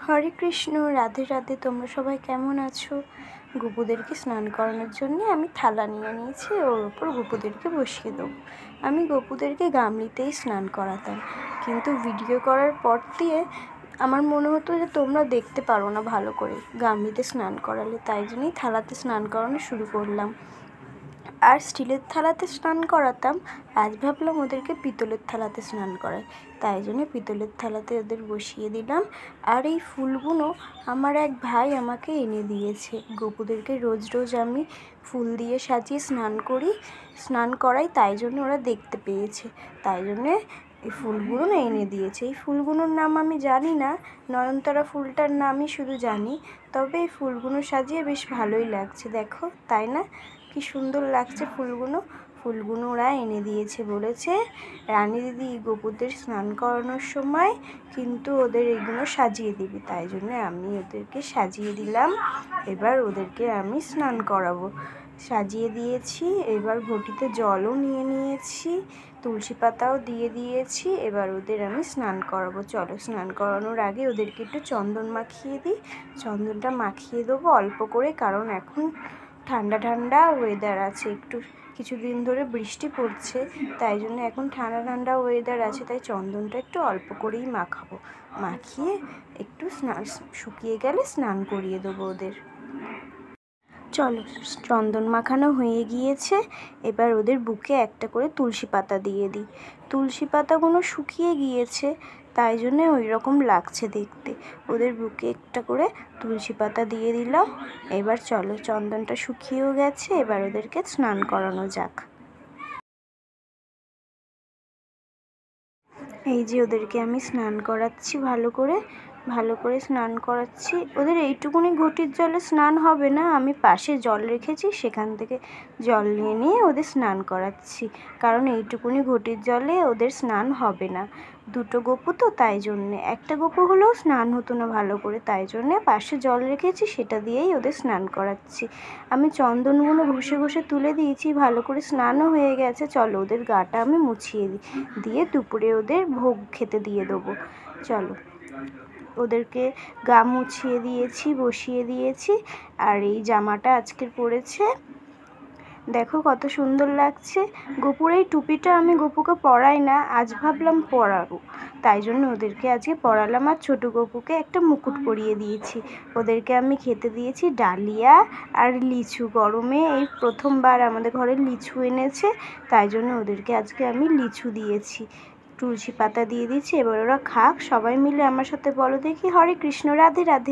হরে কৃষ্ণ, রাধে রাধে। তোমরা সবাই কেমন আছো? গোপুদেরকে স্নান করানোর জন্য আমি থালা নিয়ে নিয়েছি, ওর ওপর গোপুদেরকে বসিয়ে দেবো। আমি গোপুদেরকে গামলিতেই স্নান করাতাম, কিন্তু ভিডিও করার পর দিয়ে আমার মনে হতো যে তোমরা দেখতে পারো না ভালো করে গামলিতে স্নান করালে, তাই জন্যই থালাতে স্নান করানো শুরু করলাম। আর স্টিলের থালাতে স্নান করাতাম, আজ ভাবলাম ওদেরকে পিতলের থালাতে স্নান করাই, তাই জন্য পিতলের থালাতে ওদের বসিয়ে দিলাম। আর এই ফুলগুলো আমার এক ভাই আমাকে এনে দিয়েছে। গোপুদেরকে রোজ রোজ আমি ফুল দিয়ে সাজিয়ে স্নান করাই, তাই জন্য ওরা দেখতে পেয়েছে, তাই জন্যে এই ফুলগুলো এনে দিয়েছে। এই ফুলগুলোর নাম আমি জানি না, নয়নতারা ফুলটার নামই শুধু জানি। তবে এই ফুলগুলো সাজিয়ে বেশ ভালোই লাগছে, দেখো তাই না? কি সুন্দর লাগছে ফুলগুলো ওরা এনে দিয়েছে। বলেছে রানী দিদি গোপুদের স্নান করানোর সময় কিন্তু ওদের এগুলো সাজিয়ে দিবি, তাই জন্য আমি ওদেরকে সাজিয়ে দিলাম। এবার ওদেরকে আমি স্নান করাবো, সাজিয়ে দিয়েছি। এবার ঘটিতে জলও নিয়ে নিয়েছি, তুলসী পাতাও দিয়ে দিয়েছি। এবার ওদের আমি স্নান করাবো। চলো, স্নান করানোর আগে ওদেরকে একটু চন্দন মাখিয়ে দিই। চন্দনটা মাখিয়ে দেবো অল্প করে, কারণ এখন ঠান্ডা ঠান্ডা ওয়েদার আছে, একটু কিছুদিন ধরে বৃষ্টি পড়ছে, তাই জন্য এখন ঠান্ডা ঠান্ডা ওয়েদার আছে, তাই চন্দনটা একটু অল্প করেই মাখাবো। মাখিয়ে একটু শুকিয়ে গেলে স্নান করিয়ে দেবো ওদের। চলো, চন্দন মাখানো হয়ে গিয়েছে। এবার ওদের বুকে একটা করে তুলসী পাতা দিয়ে দিই। তুলসী পাতাগুলো শুকিয়ে গিয়েছে, তাই জন্যে ওই রকম লাগছে দেখতে। ওদের বুকে একটা করে তুলসী পাতা দিয়ে দিলাম। এবার চলো, চন্দনটা শুকিয়েও গেছে, এবার ওদেরকে স্নান করানো যাক। এই যে ওদেরকে আমি স্নান করাচ্ছি, ভালো করে স্নান করাচ্ছি। ওদের এইটুকুনি ঘটির জলে স্নান হবে না, আমি পাশে জল রেখেছি, সেখান থেকে জল নিয়ে ওদের স্নান করাচ্ছি, কারণ এইটুকুনি ঘটির জলে ওদের স্নান হবে না। দুটো গোপু তো, তাই জন্যে। একটা গোপু হলেও স্নান হতো না ভালো করে, তাই জন্যে পাশে জল রেখেছি, সেটা দিয়েই ওদের স্নান করাচ্ছি। আমি চন্দনগুলো ঘষে ঘষে তুলে দিয়েছি, ভালো করে স্নানও হয়ে গেছে। চলো, ওদের গাটা আমি মুছিয়ে দিয়ে দুপুরে ওদের ভোগ খেতে দিয়ে দেবো। চলো, ওদেরকে গা মুছিয়ে দিয়েছি, বসিয়ে দিয়েছি। আর এই জামাটা আজকের পরেছে, দেখো কত সুন্দর লাগছে। গোপুর এই টুপিটা আমি গোপুকে পরাই না, আজ ভাবলাম পরাবো, তাই জন্য ওদেরকে আজকে পরালাম। আর ছোটো গোপুকে একটা মুকুট পরিয়ে দিয়েছি। ওদেরকে আমি খেতে দিয়েছি ডালিয়া আর লিচু। গরমে এই প্রথমবার আমাদের ঘরে লিচু এনেছে, তাই জন্য ওদেরকে আজকে আমি লিচু দিয়েছি, তুলসী পাতা দিয়ে দিয়েছি। এবার ওরা খাক। সবাই মিলে আমার সাথে বলো দেখি হরে কৃষ্ণ, রাধে রাধে।